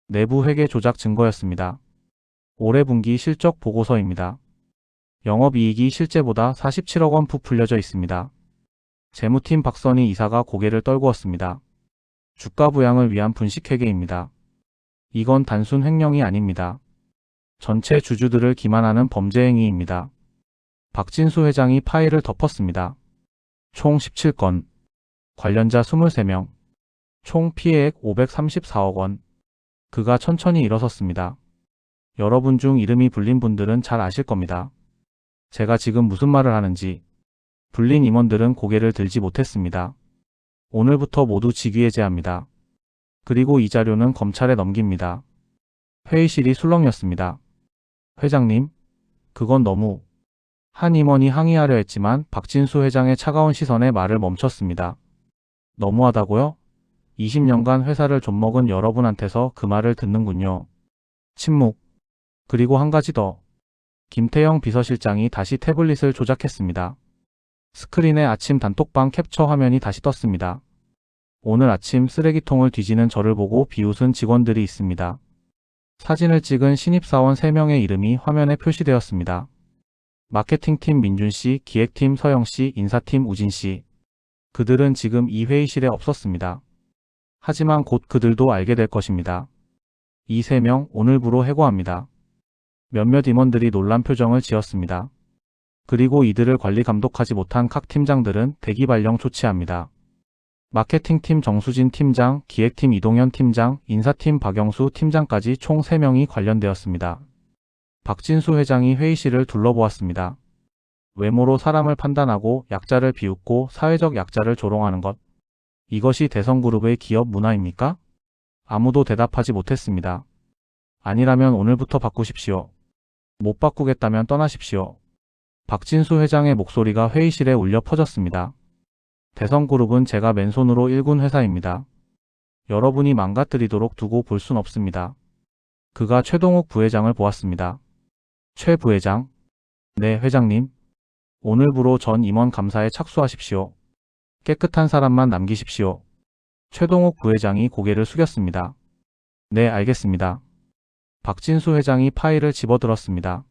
내부 회계 조작 증거였습니다. 올해 분기 실적 보고서입니다. 영업이익이 실제보다 47억 원 부풀려져 있습니다. 재무팀 박선희 이사가 고개를 떨구었습니다. 주가 부양을 위한 분식회계입니다. 이건 단순 횡령이 아닙니다. 전체 주주들을 기만하는 범죄 행위입니다. 박진수 회장이 파일을 덮었습니다. 총 17건, 관련자 23명, 총 피해액 534억 원. 그가 천천히 일어섰습니다. 여러분 중 이름이 불린 분들은 잘 아실 겁니다. 제가 지금 무슨 말을 하는지. 불린 임원들은 고개를 들지 못했습니다. 오늘부터 모두 직위해제합니다. 그리고 이 자료는 검찰에 넘깁니다. 회의실이 술렁였습니다. 회장님, 그건 너무... 한 임원이 항의하려 했지만 박진수 회장의 차가운 시선에 말을 멈췄습니다. 너무하다고요? 20년간 회사를 좀먹은 여러분한테서 그 말을 듣는군요. 침묵. 그리고 한 가지 더. 김태형 비서실장이 다시 태블릿을 조작했습니다. 스크린에 아침 단톡방 캡처 화면이 다시 떴습니다. 오늘 아침 쓰레기통을 뒤지는 저를 보고 비웃은 직원들이 있습니다. 사진을 찍은 신입사원 3명의 이름이 화면에 표시되었습니다. 마케팅팀 민준씨, 기획팀 서영씨, 인사팀 우진씨. 그들은 지금 이 회의실에 없었습니다. 하지만 곧 그들도 알게 될 것입니다. 이 3명 오늘부로 해고합니다. 몇몇 임원들이 놀란 표정을 지었습니다. 그리고 이들을 관리 감독하지 못한 각 팀장들은 대기 발령 조치합니다. 마케팅팀 정수진 팀장, 기획팀 이동현 팀장, 인사팀 박영수 팀장까지 총 3명이 관련되었습니다. 박진수 회장이 회의실을 둘러보았습니다. 외모로 사람을 판단하고 약자를 비웃고 사회적 약자를 조롱하는 것. 이것이 대성그룹의 기업 문화입니까? 아무도 대답하지 못했습니다. 아니라면 오늘부터 바꾸십시오. 못 바꾸겠다면 떠나십시오. 박진수 회장의 목소리가 회의실에 울려 퍼졌습니다. 대성그룹은 제가 맨손으로 일군 회사입니다. 여러분이 망가뜨리도록 두고 볼 순 없습니다. 그가 최동욱 부회장을 보았습니다. 최 부회장. 네, 회장님. 오늘부로 전 임원 감사에 착수하십시오. 깨끗한 사람만 남기십시오. 최동욱 부회장이 고개를 숙였습니다. 네, 알겠습니다. 박진수 회장이 파일을 집어들었습니다.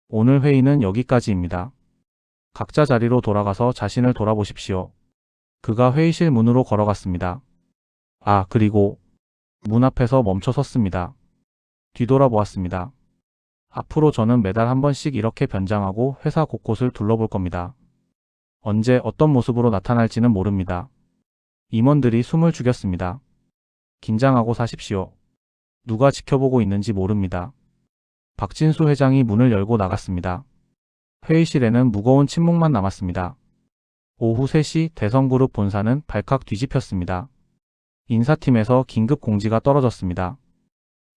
오늘 회의는 여기까지입니다. 각자 자리로 돌아가서 자신을 돌아보십시오. 그가 회의실 문으로 걸어갔습니다. 아, 그리고 문 앞에서 멈춰 섰습니다. 뒤돌아보았습니다. 앞으로 저는 매달 한 번씩 이렇게 변장하고 회사 곳곳을 둘러볼 겁니다. 언제 어떤 모습으로 나타날지는 모릅니다. 임원들이 숨을 죽였습니다. 긴장하고 사십시오. 누가 지켜보고 있는지 모릅니다. 박진수 회장이 문을 열고 나갔습니다. 회의실에는 무거운 침묵만 남았습니다. 오후 3시 대성그룹 본사는 발칵 뒤집혔습니다. 인사팀에서 긴급 공지가 떨어졌습니다.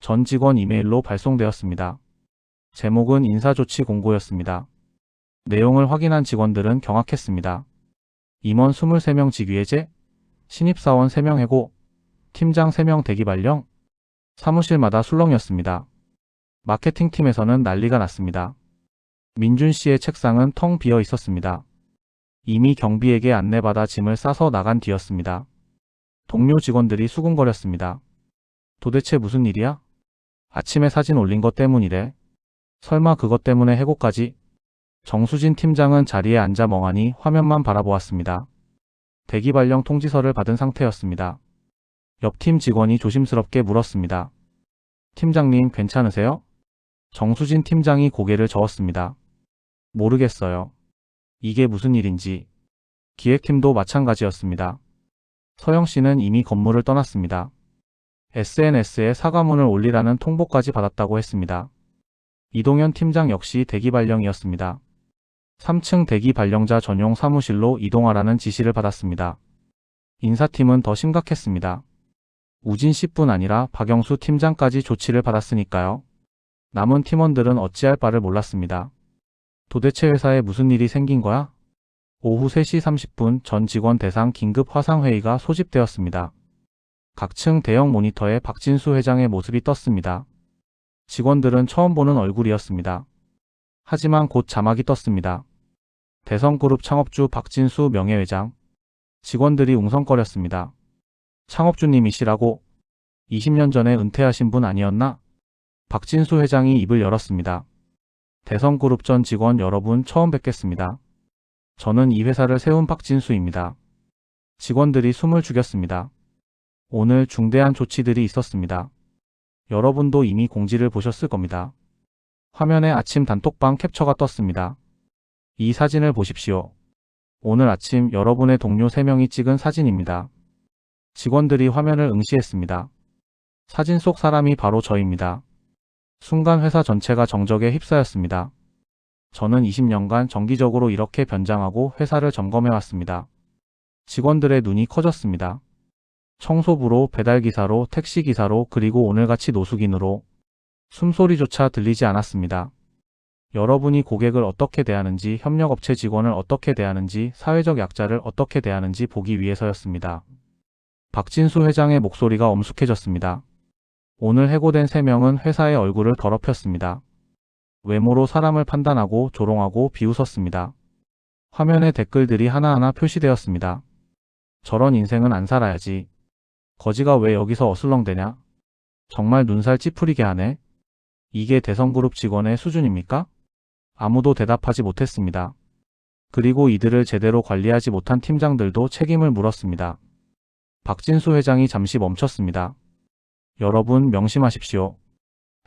전 직원 이메일로 발송되었습니다. 제목은 인사조치 공고였습니다. 내용을 확인한 직원들은 경악했습니다. 임원 23명 직위해제, 신입사원 3명 해고, 팀장 3명 대기 발령, 사무실마다 술렁이었습니다. 마케팅팀에서는 난리가 났습니다. 민준 씨의 책상은 텅 비어 있었습니다. 이미 경비에게 안내받아 짐을 싸서 나간 뒤였습니다. 동료 직원들이 수군거렸습니다. 도대체 무슨 일이야? 아침에 사진 올린 것 때문이래. 설마 그것 때문에 해고까지? 정수진 팀장은 자리에 앉아 멍하니 화면만 바라보았습니다. 대기 발령 통지서를 받은 상태였습니다. 옆 팀 직원이 조심스럽게 물었습니다. 팀장님 괜찮으세요? 정수진 팀장이 고개를 저었습니다. 모르겠어요. 이게 무슨 일인지. 기획팀도 마찬가지였습니다. 서영 씨는 이미 건물을 떠났습니다. SNS에 사과문을 올리라는 통보까지 받았다고 했습니다. 이동현 팀장 역시 대기 발령이었습니다. 3층 대기 발령자 전용 사무실로 이동하라는 지시를 받았습니다. 인사팀은 더 심각했습니다. 우진 씨뿐 아니라 박영수 팀장까지 조치를 받았으니까요. 남은 팀원들은 어찌할 바를 몰랐습니다. 도대체 회사에 무슨 일이 생긴 거야? 오후 3시 30분 전 직원 대상 긴급 화상회의가 소집되었습니다. 각 층 대형 모니터에 박진수 회장의 모습이 떴습니다. 직원들은 처음 보는 얼굴이었습니다. 하지만 곧 자막이 떴습니다. 대성그룹 창업주 박진수 명예회장. 직원들이 웅성거렸습니다. 창업주님이시라고? 20년 전에 은퇴하신 분 아니었나? 박진수 회장이 입을 열었습니다. 대성그룹 전 직원 여러분 처음 뵙겠습니다. 저는 이 회사를 세운 박진수입니다. 직원들이 숨을 죽였습니다. 오늘 중대한 조치들이 있었습니다. 여러분도 이미 공지를 보셨을 겁니다. 화면에 아침 단톡방 캡처가 떴습니다. 이 사진을 보십시오. 오늘 아침 여러분의 동료 3명이 찍은 사진입니다. 직원들이 화면을 응시했습니다. 사진 속 사람이 바로 저입니다. 순간 회사 전체가 정적에 휩싸였습니다. 저는 20년간 정기적으로 이렇게 변장하고 회사를 점검해왔습니다. 직원들의 눈이 커졌습니다. 청소부로, 배달기사로, 택시기사로, 그리고 오늘같이 노숙인으로 숨소리조차 들리지 않았습니다. 여러분이 고객을 어떻게 대하는지, 협력업체 직원을 어떻게 대하는지, 사회적 약자를 어떻게 대하는지 보기 위해서였습니다. 박진수 회장의 목소리가 엄숙해졌습니다. 오늘 해고된 3명은 회사의 얼굴을 더럽혔습니다. 외모로 사람을 판단하고 조롱하고 비웃었습니다. 화면에 댓글들이 하나하나 표시되었습니다. 저런 인생은 안 살아야지. 거지가 왜 여기서 어슬렁대냐? 정말 눈살 찌푸리게 하네. 이게 대성그룹 직원의 수준입니까? 아무도 대답하지 못했습니다. 그리고 이들을 제대로 관리하지 못한 팀장들도 책임을 물었습니다. 박진수 회장이 잠시 멈췄습니다. 여러분 명심하십시오.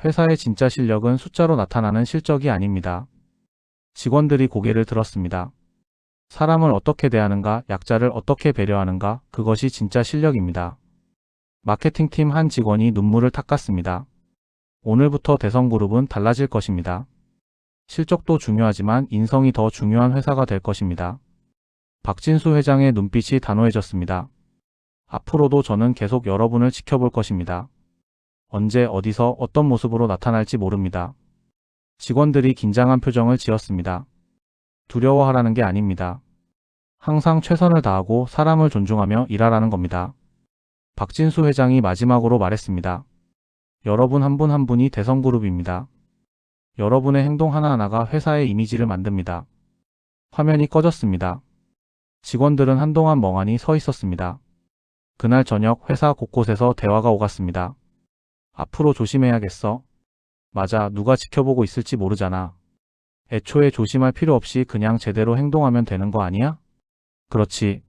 회사의 진짜 실력은 숫자로 나타나는 실적이 아닙니다. 직원들이 고개를 들었습니다. 사람을 어떻게 대하는가, 약자를 어떻게 배려하는가, 그것이 진짜 실력입니다. 마케팅팀 한 직원이 눈물을 닦았습니다. 오늘부터 대성그룹은 달라질 것입니다. 실적도 중요하지만 인성이 더 중요한 회사가 될 것입니다. 박진수 회장의 눈빛이 단호해졌습니다. 앞으로도 저는 계속 여러분을 지켜볼 것입니다. 언제 어디서 어떤 모습으로 나타날지 모릅니다. 직원들이 긴장한 표정을 지었습니다. 두려워하라는 게 아닙니다. 항상 최선을 다하고 사람을 존중하며 일하라는 겁니다. 박진수 회장이 마지막으로 말했습니다. 여러분 한 분 한 분이 대성그룹입니다. 여러분의 행동 하나하나가 회사의 이미지를 만듭니다. 화면이 꺼졌습니다. 직원들은 한동안 멍하니 서 있었습니다. 그날 저녁 회사 곳곳에서 대화가 오갔습니다. 앞으로 조심해야겠어. 맞아, 누가 지켜보고 있을지 모르잖아. 애초에 조심할 필요 없이 그냥 제대로 행동하면 되는 거 아니야? 그렇지.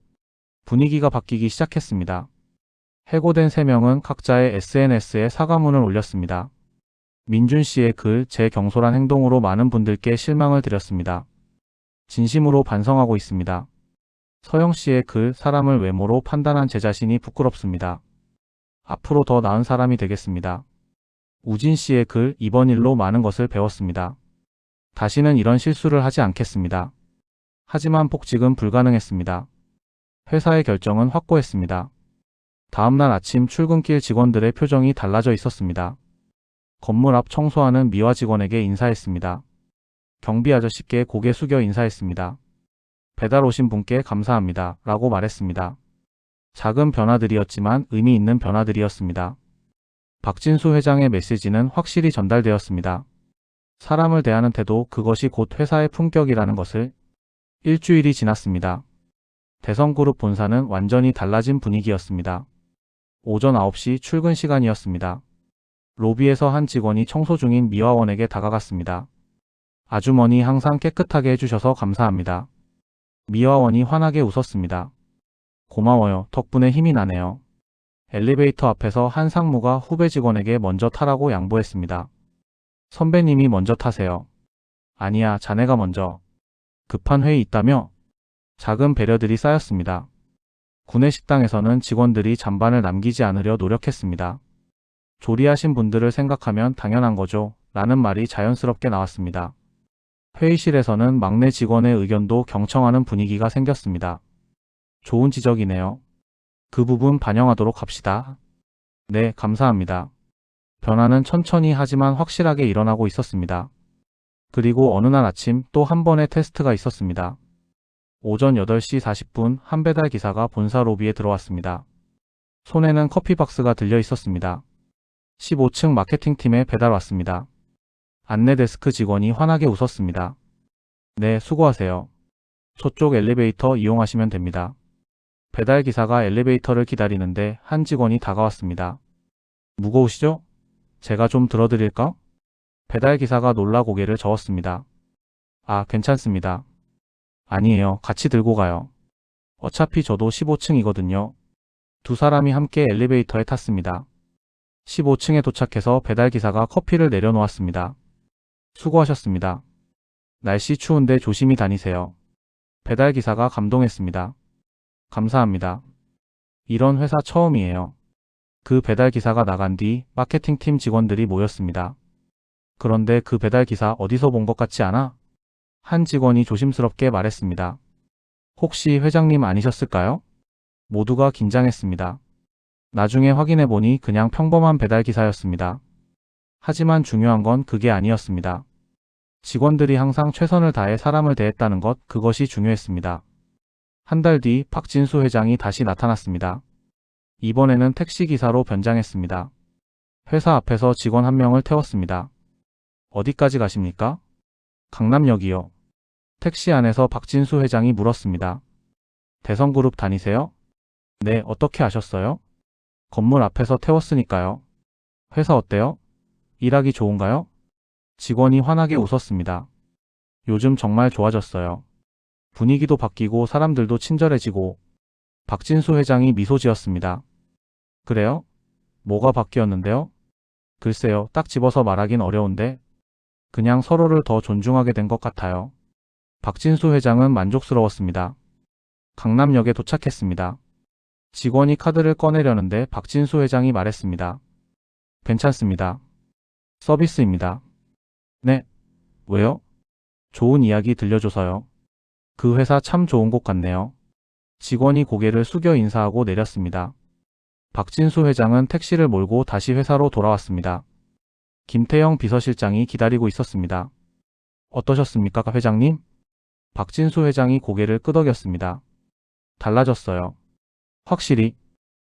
분위기가 바뀌기 시작했습니다. 해고된 3명은 각자의 SNS에 사과문을 올렸습니다. 민준 씨의 글, 제 경솔한 행동으로 많은 분들께 실망을 드렸습니다. 진심으로 반성하고 있습니다. 서영 씨의 글, 사람을 외모로 판단한 제 자신이 부끄럽습니다. 앞으로 더 나은 사람이 되겠습니다. 우진 씨의 글, 이번 일로 많은 것을 배웠습니다. 다시는 이런 실수를 하지 않겠습니다. 하지만 복직은 불가능했습니다. 회사의 결정은 확고했습니다. 다음날 아침 출근길 직원들의 표정이 달라져 있었습니다. 건물 앞 청소하는 미화 직원에게 인사했습니다. 경비 아저씨께 고개 숙여 인사했습니다. 배달 오신 분께 감사합니다. 라고 말했습니다. 작은 변화들이었지만 의미 있는 변화들이었습니다. 박진수 회장의 메시지는 확실히 전달되었습니다. 사람을 대하는 태도, 그것이 곧 회사의 품격이라는 것을. 일주일이 지났습니다. 대성그룹 본사는 완전히 달라진 분위기였습니다. 오전 9시 출근 시간이었습니다. 로비에서 한 직원이 청소 중인 미화원에게 다가갔습니다. 아주머니 항상 깨끗하게 해주셔서 감사합니다. 미화원이 환하게 웃었습니다. 고마워요. 덕분에 힘이 나네요. 엘리베이터 앞에서 한 상무가 후배 직원에게 먼저 타라고 양보했습니다. 선배님이 먼저 타세요. 아니야, 자네가 먼저. 급한 회의 있다며? 작은 배려들이 쌓였습니다. 구내 식당에서는 직원들이 잔반을 남기지 않으려 노력했습니다. 조리하신 분들을 생각하면 당연한 거죠. 라는 말이 자연스럽게 나왔습니다. 회의실에서는 막내 직원의 의견도 경청하는 분위기가 생겼습니다. 좋은 지적이네요. 그 부분 반영하도록 합시다. 네, 감사합니다. 변화는 천천히 하지만 확실하게 일어나고 있었습니다. 그리고 어느 날 아침 또 한 번의 테스트가 있었습니다. 오전 8시 40분 한 배달 기사가 본사 로비에 들어왔습니다. 손에는 커피 박스가 들려 있었습니다. 15층 마케팅팀에 배달 왔습니다. 안내 데스크 직원이 환하게 웃었습니다. 네, 수고하세요. 저쪽 엘리베이터 이용하시면 됩니다. 배달 기사가 엘리베이터를 기다리는데 한 직원이 다가왔습니다. 무거우시죠? 제가 좀 들어드릴까? 배달 기사가 놀라 고개를 저었습니다. 아, 괜찮습니다. 아니에요. 같이 들고 가요. 어차피 저도 15층이거든요. 두 사람이 함께 엘리베이터에 탔습니다. 15층에 도착해서 배달 기사가 커피를 내려놓았습니다. 수고하셨습니다. 날씨 추운데 조심히 다니세요. 배달 기사가 감동했습니다. 감사합니다. 이런 회사 처음이에요. 그 배달 기사가 나간 뒤 마케팅팀 직원들이 모였습니다. 그런데 그 배달 기사 어디서 본 것 같지 않아? 한 직원이 조심스럽게 말했습니다. 혹시 회장님 아니셨을까요? 모두가 긴장했습니다. 나중에 확인해보니 그냥 평범한 배달 기사였습니다. 하지만 중요한 건 그게 아니었습니다. 직원들이 항상 최선을 다해 사람을 대했다는 것, 그것이 중요했습니다. 한 달 뒤 박진수 회장이 다시 나타났습니다. 이번에는 택시기사로 변장했습니다. 회사 앞에서 직원 한 명을 태웠습니다. 어디까지 가십니까? 강남역이요. 택시 안에서 박진수 회장이 물었습니다. 대성그룹 다니세요? 네, 어떻게 아셨어요? 건물 앞에서 태웠으니까요. 회사 어때요? 일하기 좋은가요? 직원이 환하게 웃었습니다. 요즘 정말 좋아졌어요. 분위기도 바뀌고 사람들도 친절해지고. 박진수 회장이 미소 지었습니다. 그래요? 뭐가 바뀌었는데요? 글쎄요, 딱 집어서 말하긴 어려운데 그냥 서로를 더 존중하게 된 것 같아요. 박진수 회장은 만족스러웠습니다. 강남역에 도착했습니다. 직원이 카드를 꺼내려는데 박진수 회장이 말했습니다. 괜찮습니다. 서비스입니다. 네. 왜요? 좋은 이야기 들려줘서요. 그 회사 참 좋은 곳 같네요. 직원이 고개를 숙여 인사하고 내렸습니다. 박진수 회장은 택시를 몰고 다시 회사로 돌아왔습니다. 김태영 비서실장이 기다리고 있었습니다. 어떠셨습니까, 회장님? 박진수 회장이 고개를 끄덕였습니다. 달라졌어요. 확실히.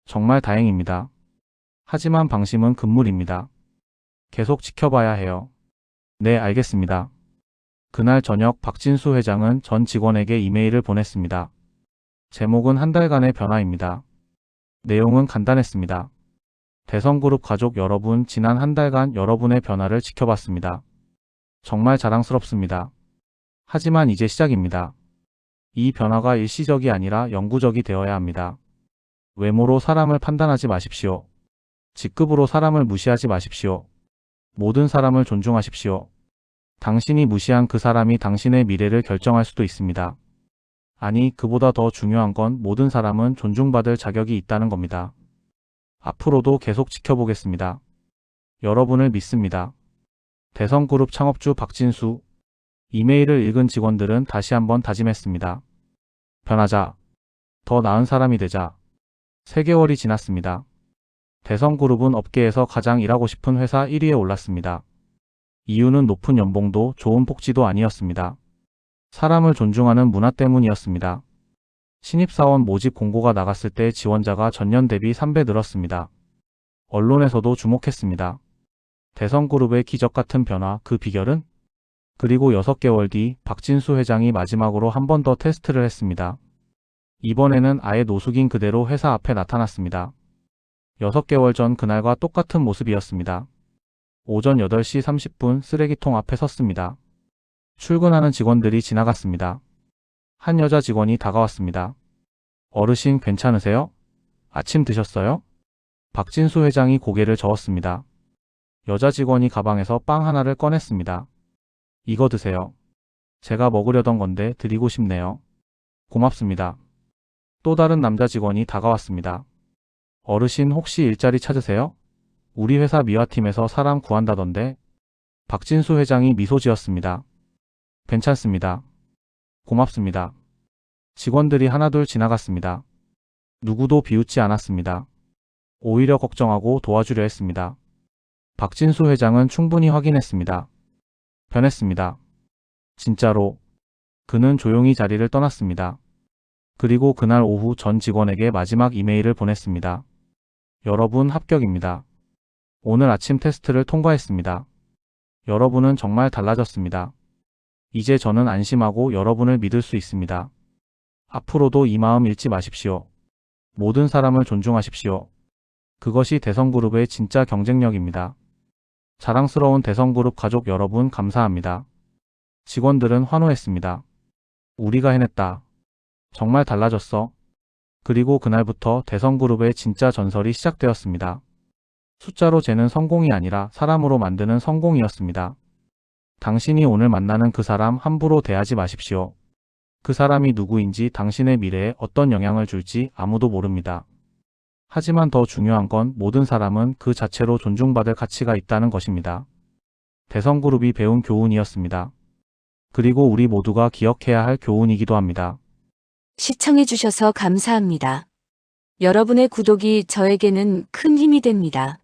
정말 다행입니다. 하지만 방심은 금물입니다. 계속 지켜봐야 해요. 네, 알겠습니다. 그날 저녁 박진수 회장은 전 직원에게 이메일을 보냈습니다. 제목은 한 달간의 변화입니다. 내용은 간단했습니다. 대성그룹 가족 여러분, 지난 한 달간 여러분의 변화를 지켜봤습니다. 정말 자랑스럽습니다. 하지만 이제 시작입니다. 이 변화가 일시적이 아니라 영구적이 되어야 합니다. 외모로 사람을 판단하지 마십시오. 직급으로 사람을 무시하지 마십시오. 모든 사람을 존중하십시오. 당신이 무시한 그 사람이 당신의 미래를 결정할 수도 있습니다. 아니, 그보다 더 중요한 건 모든 사람은 존중받을 자격이 있다는 겁니다. 앞으로도 계속 지켜보겠습니다. 여러분을 믿습니다. 대성그룹 창업주 박진수. 이메일을 읽은 직원들은 다시 한번 다짐했습니다. 변하자. 더 나은 사람이 되자. 3개월이 지났습니다. 대성그룹은 업계에서 가장 일하고 싶은 회사 1위에 올랐습니다. 이유는 높은 연봉도 좋은 복지도 아니었습니다. 사람을 존중하는 문화 때문이었습니다. 신입사원 모집 공고가 나갔을 때 지원자가 전년 대비 3배 늘었습니다. 언론에서도 주목했습니다. 대성그룹의 기적 같은 변화, 그 비결은? 그리고 6개월 뒤 박진수 회장이 마지막으로 한 번 더 테스트를 했습니다. 이번에는 아예 노숙인 그대로 회사 앞에 나타났습니다. 6개월 전 그날과 똑같은 모습이었습니다. 오전 8시 30분 쓰레기통 앞에 섰습니다. 출근하는 직원들이 지나갔습니다. 한 여자 직원이 다가왔습니다. 어르신 괜찮으세요? 아침 드셨어요? 박진수 회장이 고개를 저었습니다. 여자 직원이 가방에서 빵 하나를 꺼냈습니다. 이거 드세요. 제가 먹으려던 건데 드리고 싶네요. 고맙습니다. 또 다른 남자 직원이 다가왔습니다. 어르신 혹시 일자리 찾으세요? 우리 회사 미화팀에서 사람 구한다던데. 박진수 회장이 미소 지었습니다. 괜찮습니다. 고맙습니다. 직원들이 하나둘 지나갔습니다. 누구도 비웃지 않았습니다. 오히려 걱정하고 도와주려 했습니다. 박진수 회장은 충분히 확인했습니다. 변했습니다. 진짜로. 그는 조용히 자리를 떠났습니다. 그리고 그날 오후 전 직원에게 마지막 이메일을 보냈습니다. 여러분 합격입니다. 오늘 아침 테스트를 통과했습니다. 여러분은 정말 달라졌습니다. 이제 저는 안심하고 여러분을 믿을 수 있습니다. 앞으로도 이 마음 잃지 마십시오. 모든 사람을 존중하십시오. 그것이 대성그룹의 진짜 경쟁력입니다. 자랑스러운 대성그룹 가족 여러분 감사합니다. 직원들은 환호했습니다. 우리가 해냈다. 정말 달라졌어. 그리고 그날부터 대성그룹의 진짜 전설이 시작되었습니다. 숫자로 재는 성공이 아니라 사람으로 만드는 성공이었습니다. 당신이 오늘 만나는 그 사람 함부로 대하지 마십시오. 그 사람이 누구인지 당신의 미래에 어떤 영향을 줄지 아무도 모릅니다. 하지만 더 중요한 건 모든 사람은 그 자체로 존중받을 가치가 있다는 것입니다. 대성그룹이 배운 교훈이었습니다. 그리고 우리 모두가 기억해야 할 교훈이기도 합니다. 시청해주셔서 감사합니다. 여러분의 구독이 저에게는 큰 힘이 됩니다.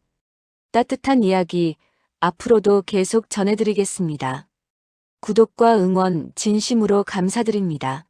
따뜻한 이야기 앞으로도 계속 전해드리겠습니다. 구독과 응원 진심으로 감사드립니다.